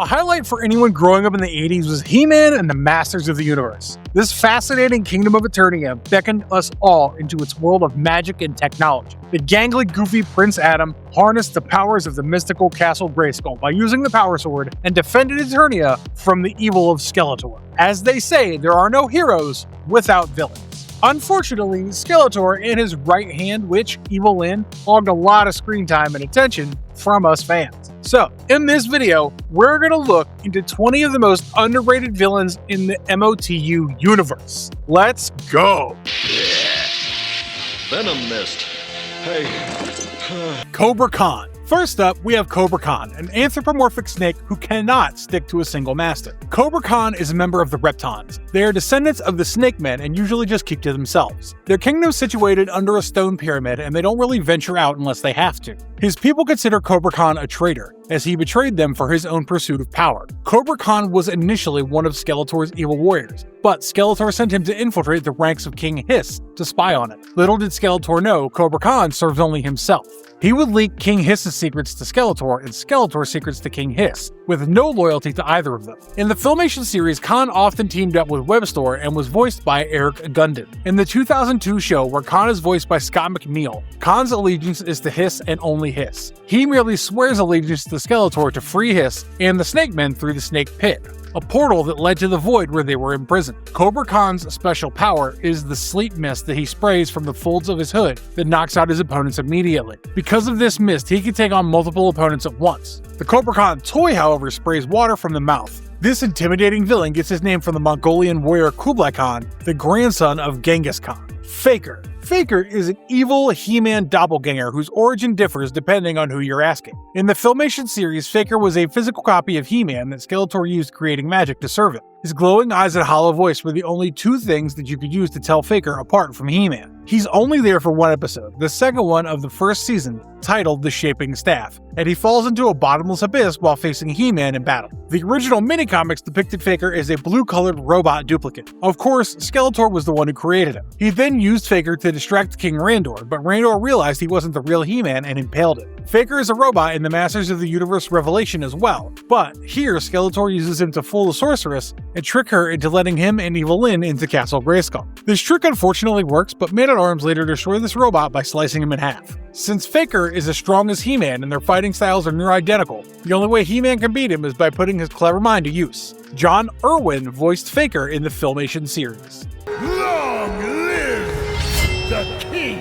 A highlight for anyone growing up in the 80s was He-Man and the Masters of the Universe. This fascinating kingdom of Eternia beckoned us all into its world of magic and technology. The gangly, goofy Prince Adam harnessed the powers of the mystical Castle Grayskull by using the Power Sword and defended Eternia from the evil of Skeletor. As they say, there are no heroes without villains. Unfortunately, Skeletor and his right-hand witch, Evil-Lyn, hogged a lot of screen time and attention from us fans. So, in this video, we're going to look into 20 of the most underrated villains in the MOTU universe. Let's go! Yeah. Venom Mist. Hey. Cobra Khan. First up, we have Cobra Khan, an anthropomorphic snake who cannot stick to a single master. Cobra Khan is a member of the Reptons. They are descendants of the Snake Men and usually just keep to themselves. Their kingdom is situated under a stone pyramid and they don't really venture out unless they have to. His people consider Cobra Khan a traitor, as he betrayed them for his own pursuit of power. Cobra Khan was initially one of Skeletor's evil warriors, but Skeletor sent him to infiltrate the ranks of King Hiss to spy on it. Little did Skeletor know, Cobra Khan serves only himself. He would leak King Hiss's secrets to Skeletor and Skeletor's secrets to King Hiss, with no loyalty to either of them. In the Filmation series, Khan often teamed up with Webstore and was voiced by Eric Gunden. In the 2002 show, where Khan is voiced by Scott McNeil, Khan's allegiance is to Hiss and only Hiss. He merely swears allegiance to Skeletor to free Hiss and the Snake Men through the Snake Pit, a portal that led to the void where they were imprisoned. Cobra Khan's special power is the sleep mist that he sprays from the folds of his hood that knocks out his opponents immediately. Because of this mist, he can take on multiple opponents at once. The Cobra Khan toy, however, sprays water from the mouth. This intimidating villain gets his name from the Mongolian warrior Kublai Khan, the grandson of Genghis Khan. Faker. Faker is an evil He-Man doppelganger whose origin differs depending on who you're asking. In the Filmation series, Faker was a physical copy of He-Man that Skeletor used creating magic to serve him. His glowing eyes and hollow voice were the only two things that you could use to tell Faker apart from He-Man. He's only there for one episode, the second one of the first season, titled The Shaping Staff, and he falls into a bottomless abyss while facing He-Man in battle. The original mini-comics depicted Faker as a blue-colored robot duplicate. Of course, Skeletor was the one who created him. He then used Faker to distract King Randor, but Randor realized he wasn't the real He-Man and impaled him. Faker is a robot in the Masters of the Universe Revelation as well, but here Skeletor uses him to fool the sorceress and trick her into letting him and Evil-Lyn into Castle Grayskull. This trick unfortunately works, but Man-at-Arms later destroy this robot by slicing him in half. Since Faker is as strong as He-Man and their fighting styles are near identical, the only way He-Man can beat him is by putting his clever mind to use. John Irwin voiced Faker in the Filmation series. Long live the king!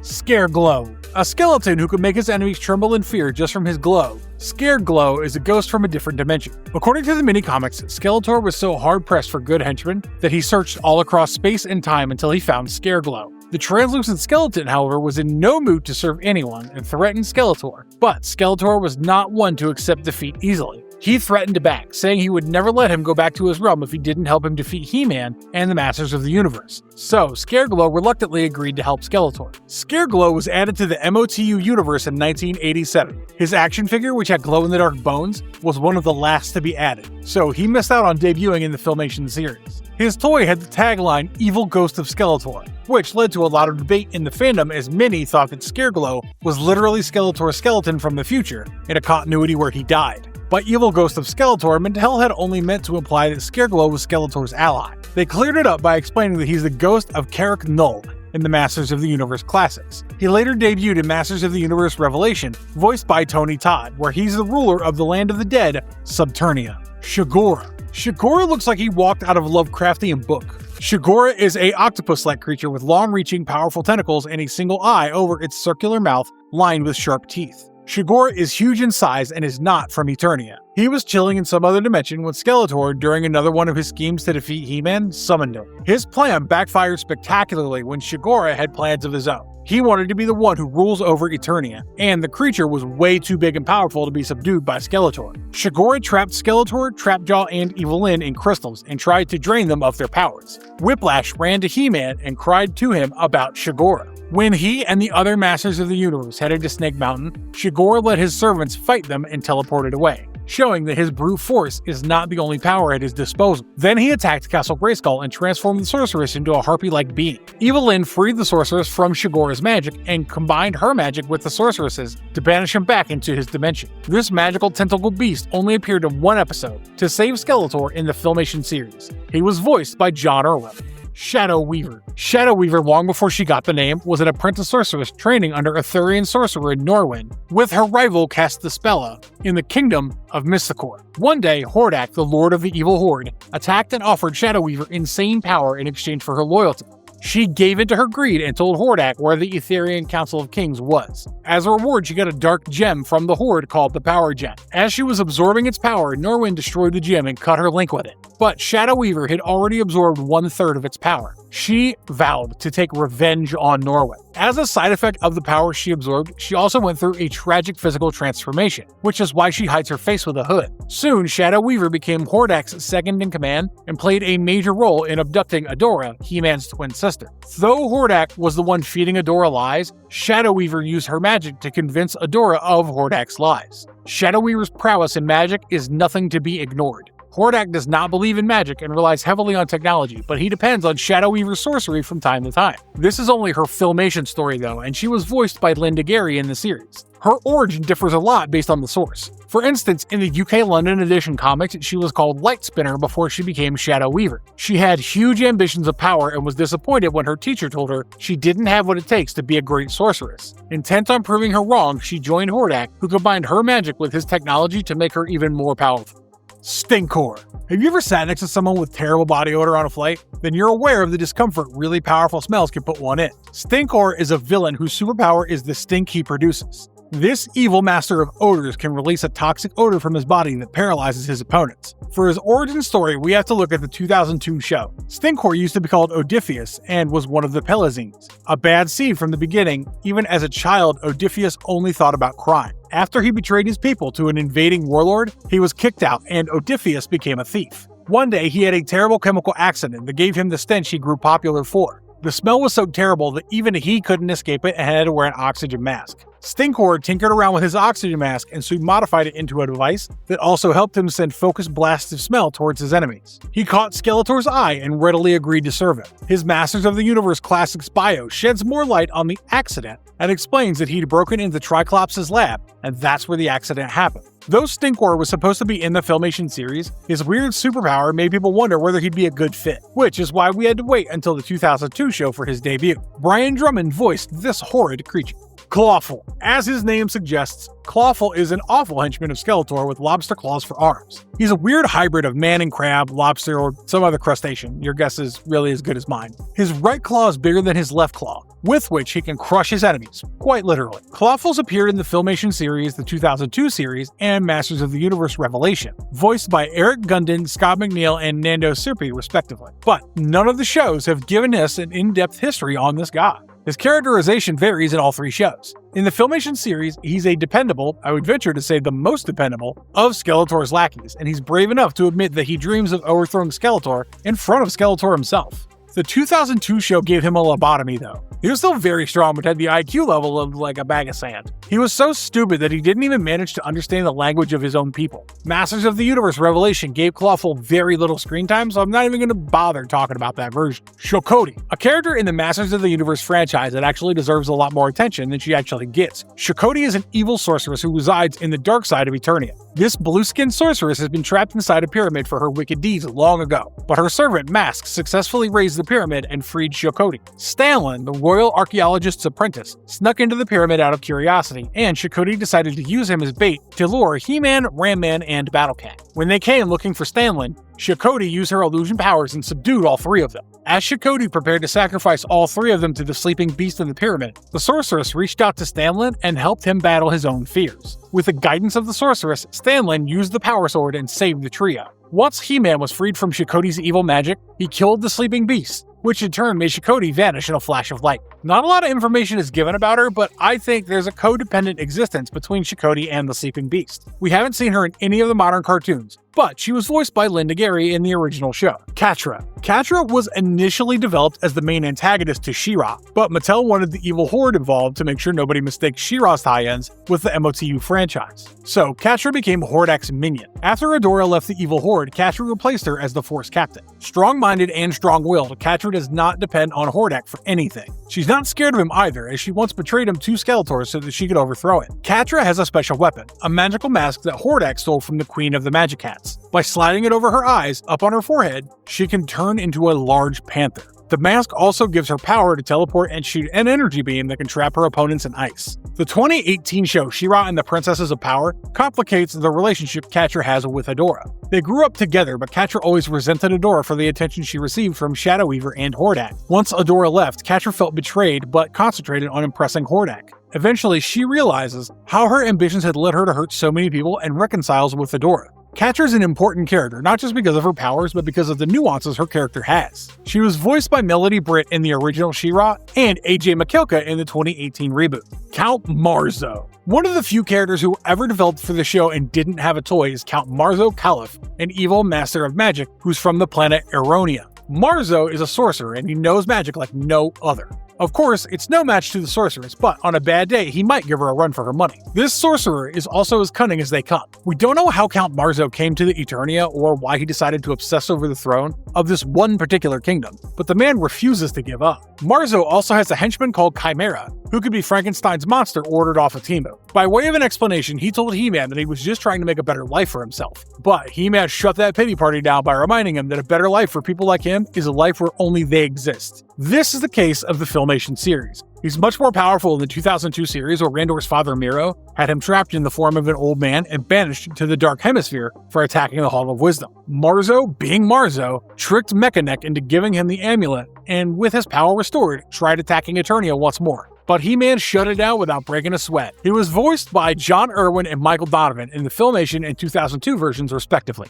Scareglow. A skeleton who can make his enemies tremble in fear just from his glow. Scareglow is a ghost from a different dimension. According to the mini-comics, Skeletor was so hard-pressed for good henchmen that he searched all across space and time until he found Scareglow. The translucent skeleton, however, was in no mood to serve anyone and threatened Skeletor, but Skeletor was not one to accept defeat easily. He threatened back, saying he would never let him go back to his realm if he didn't help him defeat He-Man and the Masters of the Universe. So, Scareglow reluctantly agreed to help Skeletor. Scareglow was added to the MOTU universe in 1987. His action figure, which had glow-in-the-dark bones, was one of the last to be added, so he missed out on debuting in the Filmation series. His toy had the tagline, Evil Ghost of Skeletor, which led to a lot of debate in the fandom as many thought that Scareglow was literally Skeletor's skeleton from the future, in a continuity where he died. But Evil Ghost of Skeletor Mattel had only meant to imply that Scareglow was Skeletor's ally. They cleared it up by explaining that he's the ghost of Carrick Null in the Masters of the Universe classics. He later debuted in Masters of the Universe Revelation, voiced by Tony Todd, where he's the ruler of the land of the dead, Subternia. Shagora. Shagora looks like he walked out of a Lovecraftian book. Shagora is a octopus-like creature with long-reaching, powerful tentacles and a single eye over its circular mouth lined with sharp teeth. Shagora is huge in size and is not from Eternia. He was chilling in some other dimension when Skeletor, during another one of his schemes to defeat He-Man, summoned him. His plan backfired spectacularly when Shagora had plans of his own. He wanted to be the one who rules over Eternia, and the creature was way too big and powerful to be subdued by Skeletor. Shagora trapped Skeletor, Trapjaw, and Evil-Lyn in crystals and tried to drain them of their powers. Whiplash ran to He-Man and cried to him about Shagora. When he and the other Masters of the Universe headed to Snake Mountain, Shagora let his servants fight them and teleported away. showing that his brute force is not the only power at his disposal. Then he attacked Castle Grayskull and transformed the sorceress into a harpy-like being. Evil-Lyn freed the sorceress from Shagora's magic and combined her magic with the sorceress's to banish him back into his dimension. This magical tentacle beast only appeared in one episode to save Skeletor in the Filmation series. He was voiced by John Irwin. Shadow Weaver. Shadow Weaver, long before she got the name, was an apprentice sorceress training under Etherian sorcerer Norwyn, with her rival Castaspella in the kingdom of Mystikor. One day, Hordak, the lord of the evil horde, attacked and offered Shadow Weaver insane power in exchange for her loyalty. She gave in to her greed and told Hordak where the Etherian Council of Kings was. As a reward, she got a dark gem from the Horde called the Power Gem. As she was absorbing its power, Norwyn destroyed the gem and cut her link with it. But Shadow Weaver had already absorbed 1/3 of its power. She vowed to take revenge on Norwyn. As a side effect of the power she absorbed, she also went through a tragic physical transformation, which is why she hides her face with a hood. Soon, Shadow Weaver became Hordak's second-in-command and played a major role in abducting Adora, He-Man's twin sister. Though Hordak was the one feeding Adora lies, Shadow Weaver used her magic to convince Adora of Hordak's lies. Shadow Weaver's prowess in magic is nothing to be ignored. Hordak does not believe in magic and relies heavily on technology, but he depends on Shadow Weaver's sorcery from time to time. This is only her Filmation story though, and she was voiced by Linda Gary in the series. Her origin differs a lot based on the source. For instance, in the UK London edition comics, she was called Light Spinner before she became Shadow Weaver. She had huge ambitions of power and was disappointed when her teacher told her she didn't have what it takes to be a great sorceress. Intent on proving her wrong, she joined Hordak, who combined her magic with his technology to make her even more powerful. Stinkor. Have you ever sat next to someone with terrible body odor on a flight? Then you're aware of the discomfort really powerful smells can put one in. Stinkor is a villain whose superpower is the stink he produces. This evil master of odors can release a toxic odor from his body that paralyzes his opponents. For his origin story, we have to look at the 2002 show. Stinkor used to be called Odysseus and was one of the Pelazines. A bad seed from the beginning, even as a child, Odysseus only thought about crime. After he betrayed his people to an invading warlord, he was kicked out and Odysseus became a thief. One day, he had a terrible chemical accident that gave him the stench he grew popular for. The smell was so terrible that even he couldn't escape it and had to wear an oxygen mask. Stinkor tinkered around with his oxygen mask and soon modified it into a device that also helped him send focused blasts of smell towards his enemies. He caught Skeletor's eye and readily agreed to serve him. His Masters of the Universe Classics bio sheds more light on the accident and explains that he'd broken into Triclops' lab, and that's where the accident happened. Though Stinkor was supposed to be in the Filmation series, his weird superpower made people wonder whether he'd be a good fit, which is why we had to wait until the 2002 show for his debut. Brian Drummond voiced this horrid creature. Clawful. As his name suggests, Clawful is an awful henchman of Skeletor with lobster claws for arms. He's a weird hybrid of man and crab, lobster, or some other crustacean. Your guess is really as good as mine. His right claw is bigger than his left claw, with which he can crush his enemies, quite literally. Clawful's appeared in the Filmation series, the 2002 series, and Masters of the Universe Revelation, voiced by Eric Gundin, Scott McNeil, and Nando Sirpi, respectively. But none of the shows have given us an in-depth history on this guy. His characterization varies in all three shows. In the Filmation series, he's a dependable, I would venture to say the most dependable, of Skeletor's lackeys, and he's brave enough to admit that he dreams of overthrowing Skeletor in front of Skeletor himself. The 2002 show gave him a lobotomy though. He was still very strong but had the IQ level of like a bag of sand. He was so stupid that he didn't even manage to understand the language of his own people. Masters of the Universe Revelation gave Clawful very little screen time, so I'm not even going to bother talking about that version. Shakot, a character in the Masters of the Universe franchise that actually deserves a lot more attention than she actually gets. Shakot is an evil sorceress who resides in the dark side of Eternia. This blue-skinned sorceress has been trapped inside a pyramid for her wicked deeds long ago, but her servant Mask successfully raised the pyramid and freed Shakot. Stanlin, the royal archaeologist's apprentice, snuck into the pyramid out of curiosity, and Shakot decided to use him as bait to lure He-Man, Ram-Man, and Battle Cat. When they came looking for Stanlin, Shakot used her illusion powers and subdued all three of them. As Shakot prepared to sacrifice all three of them to the sleeping beast in the pyramid, the sorceress reached out to Stanlin and helped him battle his own fears. With the guidance of the sorceress, Stanlin used the power sword and saved the trio. Once He-Man was freed from Shakot's evil magic, he killed the sleeping beast, which in turn made Shakot vanish in a flash of light. Not a lot of information is given about her, but I think there's a codependent existence between Shakot and the sleeping beast. We haven't seen her in any of the modern cartoons, but she was voiced by Linda Gary in the original show. Catra. Catra was initially developed as the main antagonist to She-Ra, but Mattel wanted the evil horde involved to make sure nobody mistakes She-Ra's tie-ins with the MOTU franchise. So Catra became Hordak's minion. After Adora left the evil horde, Catra replaced her as the Force Captain. Strong-minded and strong-willed, Catra does not depend on Hordak for anything. She's not scared of him either, as she once betrayed him to Skeletor so that she could overthrow it. Catra has a special weapon, a magical mask that Hordak stole from the Queen of the Magic Hats. By sliding it over her eyes, up on her forehead, she can turn into a large panther. The mask also gives her power to teleport and shoot an energy beam that can trap her opponents in ice. The 2018 show She-Ra and the Princesses of Power complicates the relationship Catra has with Adora. They grew up together, but Catra always resented Adora for the attention she received from Shadow Weaver and Hordak. Once Adora left, Catra felt betrayed but concentrated on impressing Hordak. Eventually, she realizes how her ambitions had led her to hurt so many people and reconciles with Adora. Catra is an important character, not just because of her powers, but because of the nuances her character has. She was voiced by Melody Britt in the original She-Ra and AJ McKilka in the 2018 reboot. Count Marzo. One of the few characters who were ever developed for the show and didn't have a toy is Count Marzo Caliph, an evil master of magic who's from the planet Eternia. Marzo is a sorcerer and he knows magic like no other. Of course, it's no match to the sorceress, but on a bad day, he might give her a run for her money. This sorcerer is also as cunning as they come. We don't know how Count Marzo came to the Eternia or why he decided to obsess over the throne of this one particular kingdom, but the man refuses to give up. Marzo also has a henchman called Chimera, who could be Frankenstein's monster ordered off of Timu. By way of an explanation, he told He-Man that he was just trying to make a better life for himself. But He-Man shut that pity party down by reminding him that a better life for people like him is a life where only they exist. This is the case of the Filmation series. He's much more powerful in the 2002 series where Randor's father Miro had him trapped in the form of an old man and banished to the Dark Hemisphere for attacking the Hall of Wisdom. Marzo, being Marzo, tricked Mechanic into giving him the amulet and with his power restored, tried attacking Eternia once more. But He-Man shut it down without breaking a sweat. He was voiced by John Irwin and Michael Donovan in the Filmation and 2002 versions respectively.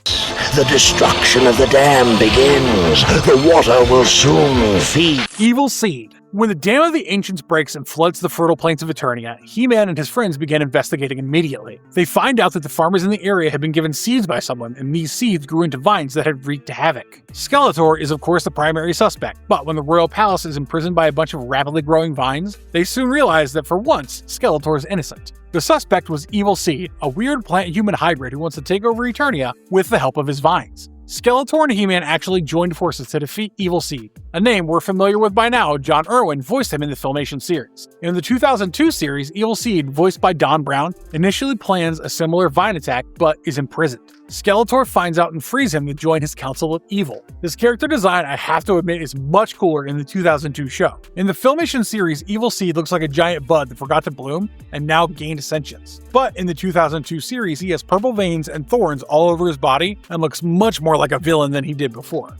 The destruction of the dam begins. The water will soon feed. Evil Seed. When the Dam of the Ancients breaks and floods the fertile plains of Eternia, He-Man and his friends began investigating immediately. They find out that the farmers in the area had been given seeds by someone, and these seeds grew into vines that had wreaked havoc. Skeletor is of course the primary suspect, but when the royal palace is imprisoned by a bunch of rapidly growing vines, they soon realize that for once, Skeletor is innocent. The suspect was Evil Seed, a weird plant-human hybrid who wants to take over Eternia with the help of his vines. Skeletor and He-Man actually joined forces to defeat Evil Seed, a name we're familiar with by now. John Irwin voiced him in the Filmation series. In the 2002 series, Evil Seed, voiced by Don Brown, initially plans a similar vine attack but is imprisoned. Skeletor finds out and frees him to join his Council of Evil. This character design, I have to admit, is much cooler in the 2002 show. In the Filmation series, Evil Seed looks like a giant bud that forgot to bloom and now gained sentience. But in the 2002 series, he has purple veins and thorns all over his body and looks much more like a villain than he did before.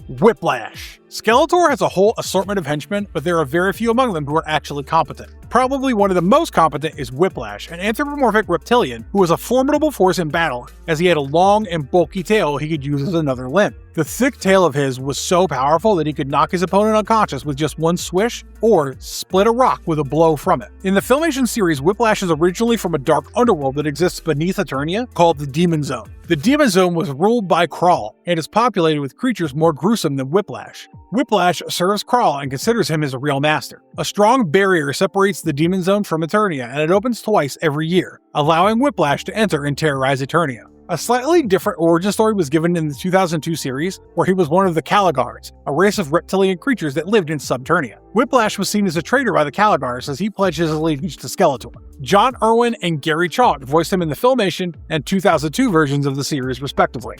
Whiplash. Skeletor has a whole assortment of henchmen, but there are very few among them who are actually competent. Probably one of the most competent is Whiplash, an anthropomorphic reptilian who was a formidable force in battle, as he had a long and bulky tail he could use as another limb. The thick tail of his was so powerful that he could knock his opponent unconscious with just one swish, or split a rock with a blow from it. In the Filmation series, Whiplash is originally from a dark underworld that exists beneath Eternia called the Demon Zone. The Demon Zone was ruled by Kral, and is populated with creatures more gruesome than Whiplash. Whiplash serves Kral and considers him his real master. A strong barrier separates the Demon Zone from Eternia, and it opens twice every year, allowing Whiplash to enter and terrorize Eternia. A slightly different origin story was given in the 2002 series, where he was one of the Caligars, a race of reptilian creatures that lived in Subternia. Whiplash was seen as a traitor by the Caligars as he pledged his allegiance to Skeletor. John Irwin and Gary Chalk voiced him in the Filmation and 2002 versions of the series, respectively.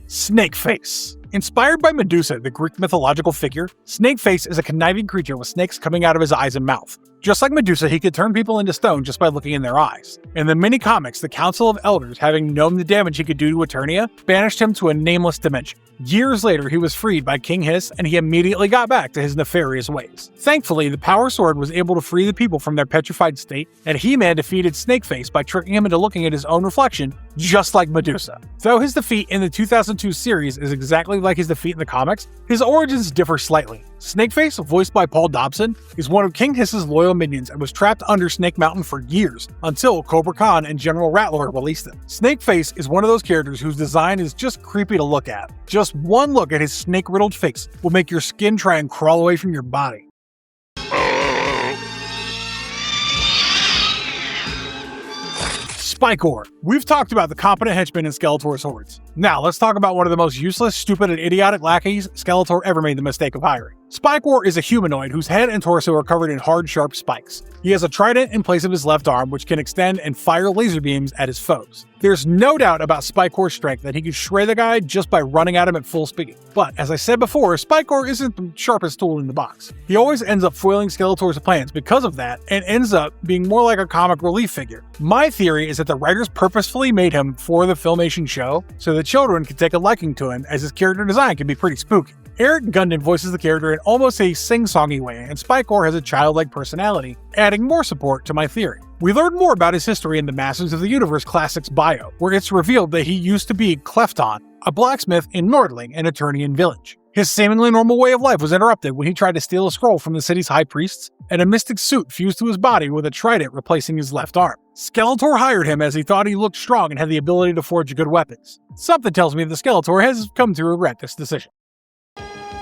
Snakeface. Inspired by Medusa, the Greek mythological figure, Snakeface is a conniving creature with snakes coming out of his eyes and mouth. Just like Medusa, he could turn people into stone just by looking in their eyes. In the mini-comics, the Council of Elders, having known the damage he could do to Eternia, banished him to a nameless dimension. Years later, he was freed by King Hiss, and he immediately got back to his nefarious ways. Thankfully, the Power Sword was able to free the people from their petrified state, and He-Man defeated Snakeface by tricking him into looking at his own reflection, just like Medusa. Though his defeat in the 2002 series is exactly like his defeat in the comics, his origins differ slightly. Snakeface, voiced by Paul Dobson, is one of King Hiss's loyal minions and was trapped under Snake Mountain for years, until Cobra Khan and General Rattler released him. Snakeface is one of those characters whose design is just creepy to look at. Just one look at his snake-riddled face will make your skin try and crawl away from your body. Spikor. We've talked about the competent henchmen in Skeletor's hordes. Now let's talk about one of the most useless, stupid, and idiotic lackeys Skeletor ever made the mistake of hiring. Spikor is a humanoid whose head and torso are covered in hard, sharp spikes. He has a trident in place of his left arm, which can extend and fire laser beams at his foes. There's no doubt about Spikor's strength that he could shred the guy just by running at him at full speed. But as I said before, Spikor isn't the sharpest tool in the box. He always ends up foiling Skeletor's plans because of that, and ends up being more like a comic relief figure. My theory is that the writers purposefully made him for the Filmation show so that children could take a liking to him, as his character design can be pretty spooky. Eric Gundin voices the character in almost a sing-songy way, and Spikor has a childlike personality, adding more support to my theory. We learn more about his history in the Masters of the Universe Classics bio, where it's revealed that he used to be Clefton, a blacksmith in Nordling, an Eternian village. His seemingly normal way of life was interrupted when he tried to steal a scroll from the city's high priests, and a mystic suit fused to his body with a trident replacing his left arm. Skeletor hired him as he thought he looked strong and had the ability to forge good weapons. Something tells me that Skeletor has come to regret this decision.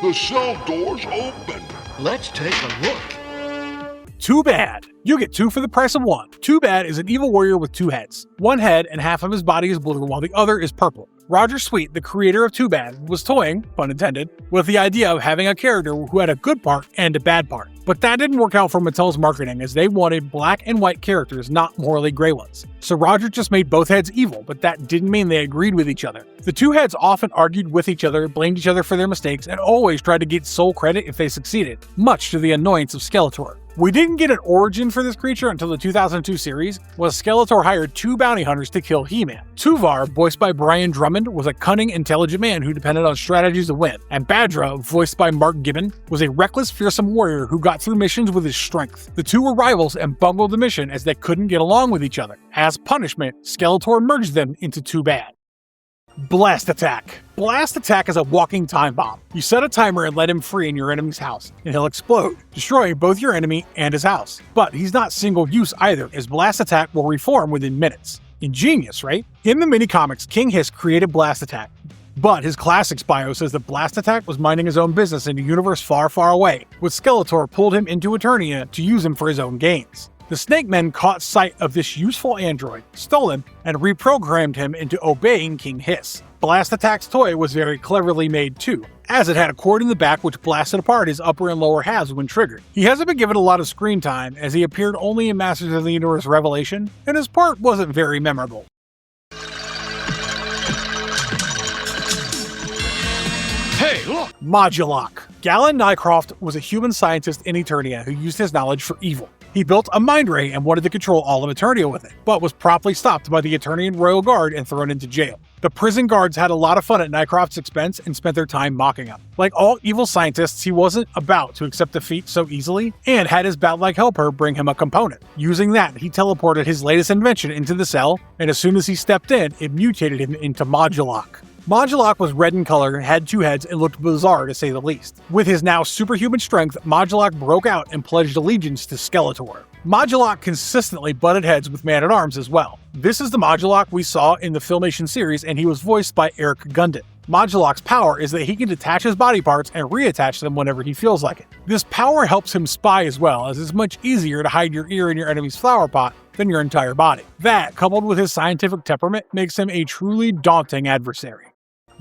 The cell door's open. Let's take a look. Too Bad. You get two for the price of one. Too Bad is an evil warrior with two heads. One head and half of his body is blue while the other is purple. Roger Sweet, the creator of Too Bad, was toying, pun intended, with the idea of having a character who had a good part and a bad part. But that didn't work out for Mattel's marketing, as they wanted black and white characters, not morally gray ones. So Roger just made both heads evil, but that didn't mean they agreed with each other. The two heads often argued with each other, blamed each other for their mistakes, and always tried to get sole credit if they succeeded, much to the annoyance of Skeletor. We didn't get an origin for this creature until the 2002 series, when Skeletor hired two bounty hunters to kill He-Man. Tuvar, voiced by Brian Drummond, was a cunning, intelligent man who depended on strategies to win, and Badra, voiced by Mark Gibbon, was a reckless, fearsome warrior who got through missions with his strength. The two were rivals and bungled the mission as they couldn't get along with each other. As punishment, Skeletor merged them into Too Bad. Blast Attack. Blast Attack is a walking time bomb. You set a timer and let him free in your enemy's house, and he'll explode, destroying both your enemy and his house. But he's not single use either, as Blast Attack will reform within minutes. Ingenious, right? In the mini-comics, King Hiss created Blast Attack, but his Classics bio says that Blast Attack was minding his own business in a universe far, far away, with Skeletor pulled him into Eternia to use him for his own gains. The Snake Men caught sight of this useful android, stole him, and reprogrammed him into obeying King Hiss. Blast Attack's toy was very cleverly made too, as it had a cord in the back which blasted apart his upper and lower halves when triggered. He hasn't been given a lot of screen time, as he appeared only in Masters of the Universe Revelation, and his part wasn't very memorable. Hey, look! Modulok. Galen Nycroft was a human scientist in Eternia who used his knowledge for evil. He built a mind ray and wanted to control all of Eternia with it, but was promptly stopped by the Eternian Royal Guard and thrown into jail. The prison guards had a lot of fun at Nycroft's expense and spent their time mocking him. Like all evil scientists, he wasn't about to accept defeat so easily, and had his bat-like helper bring him a component. Using that, he teleported his latest invention into the cell, and as soon as he stepped in, it mutated him into Modulok. Modulok was red in color, had two heads, and looked bizarre to say the least. With his now superhuman strength, Modulok broke out and pledged allegiance to Skeletor. Modulok consistently butted heads with Man-at-Arms as well. This is the Modulok we saw in the Filmation series, and he was voiced by Eric Gundin. Modulok's power is that he can detach his body parts and reattach them whenever he feels like it. This power helps him spy as well, as it's much easier to hide your ear in your enemy's flower pot than your entire body. That, coupled with his scientific temperament, makes him a truly daunting adversary.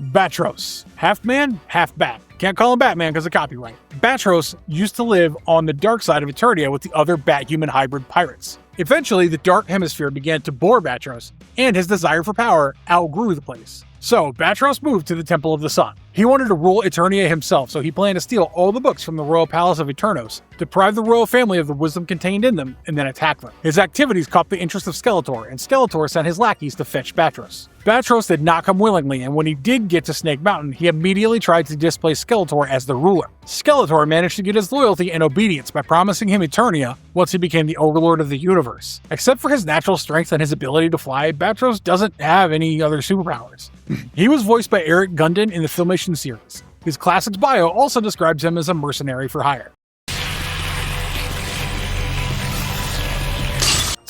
Batros. Half man, half bat. Can't call him Batman because of copyright. Batros used to live on the dark side of Eternia with the other bat-human hybrid pirates. Eventually, the Dark Hemisphere began to bore Batros, and his desire for power outgrew the place. So, Batros moved to the Temple of the Sun. He wanted to rule Eternia himself, so he planned to steal all the books from the Royal Palace of Eternos, deprive the royal family of the wisdom contained in them, and then attack them. His activities caught the interest of Skeletor, and Skeletor sent his lackeys to fetch Batros. Batros did not come willingly, and when he did get to Snake Mountain, he immediately tried to displace Skeletor as the ruler. Skeletor managed to get his loyalty and obedience by promising him Eternia once he became the overlord of the universe. Except for his natural strength and his ability to fly, Batros doesn't have any other superpowers. He was voiced by Eric Gundin in the Filmation series. His Classics bio also describes him as a mercenary for hire.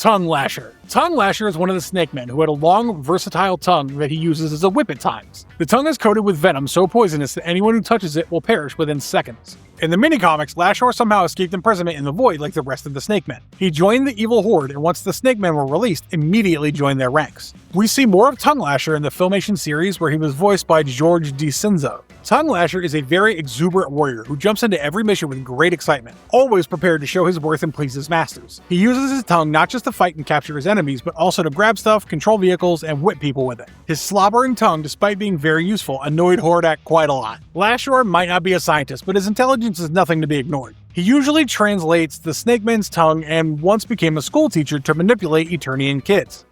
Tongue Lasher. Tongue Lasher is one of the snake men who had a long, versatile tongue that he uses as a whip at times. The tongue is coated with venom so poisonous that anyone who touches it will perish within seconds. In the mini-comics, Lasher somehow escaped imprisonment in the Void like the rest of the Snake Men. He joined the Evil Horde, and once the Snake Men were released, immediately joined their ranks. We see more of Tongue Lasher in the Filmation series where he was voiced by George DiCenzo. Tongue Lasher is a very exuberant warrior who jumps into every mission with great excitement, always prepared to show his worth and please his masters. He uses his tongue not just to fight and capture his enemies, but also to grab stuff, control vehicles, and whip people with it. His slobbering tongue, despite being very useful, annoyed Hordak quite a lot. Lasher might not be a scientist, but his intelligence is nothing to be ignored. He usually translates the Snake Man's tongue and once became a school teacher to manipulate Eternian kids.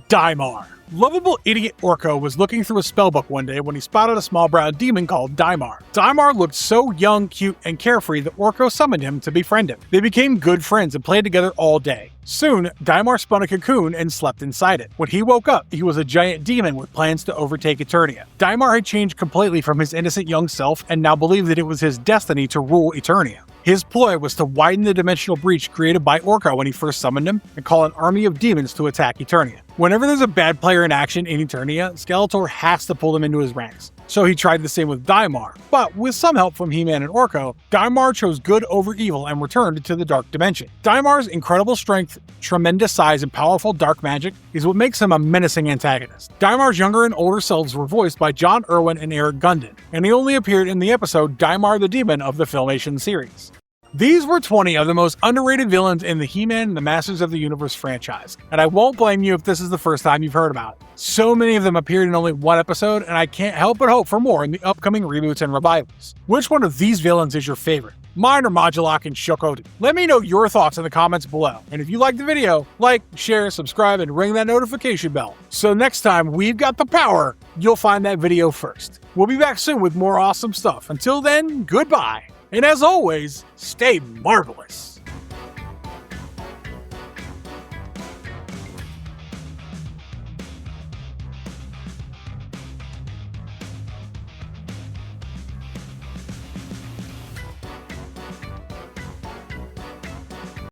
Daimar. Lovable idiot Orko was looking through a spellbook one day when he spotted a small brown demon called Daimar. Daimar looked so young, cute, and carefree that Orko summoned him to befriend him. They became good friends and played together all day. Soon, Daimar spun a cocoon and slept inside it. When he woke up, he was a giant demon with plans to overtake Eternia. Daimar had changed completely from his innocent young self and now believed that it was his destiny to rule Eternia. His ploy was to widen the dimensional breach created by Orko when he first summoned him and call an army of demons to attack Eternia. Whenever there's a bad player in action in Eternia, Skeletor has to pull them into his ranks. So he tried the same with Daimar, but with some help from He-Man and Orko, Daimar chose good over evil and returned to the Dark Dimension. Daimar's incredible strength, tremendous size, and powerful dark magic is what makes him a menacing antagonist. Daimar's younger and older selves were voiced by John Irwin and Eric Gundin, and he only appeared in the episode Daimar the Demon of the Filmation series. These were 20 of the most underrated villains in the He-Man and the Masters of the Universe franchise, and I won't blame you if this is the first time you've heard about it. So many of them appeared in only one episode, and I can't help but hope for more in the upcoming reboots and revivals. Which one of these villains is your favorite? Mine are Modulok and Shakot. Let me know your thoughts in the comments below, and if you liked the video, like, share, subscribe, and ring that notification bell. So next time we've got the power, you'll find that video first. We'll be back soon with more awesome stuff. Until then, goodbye. And as always, stay marvelous.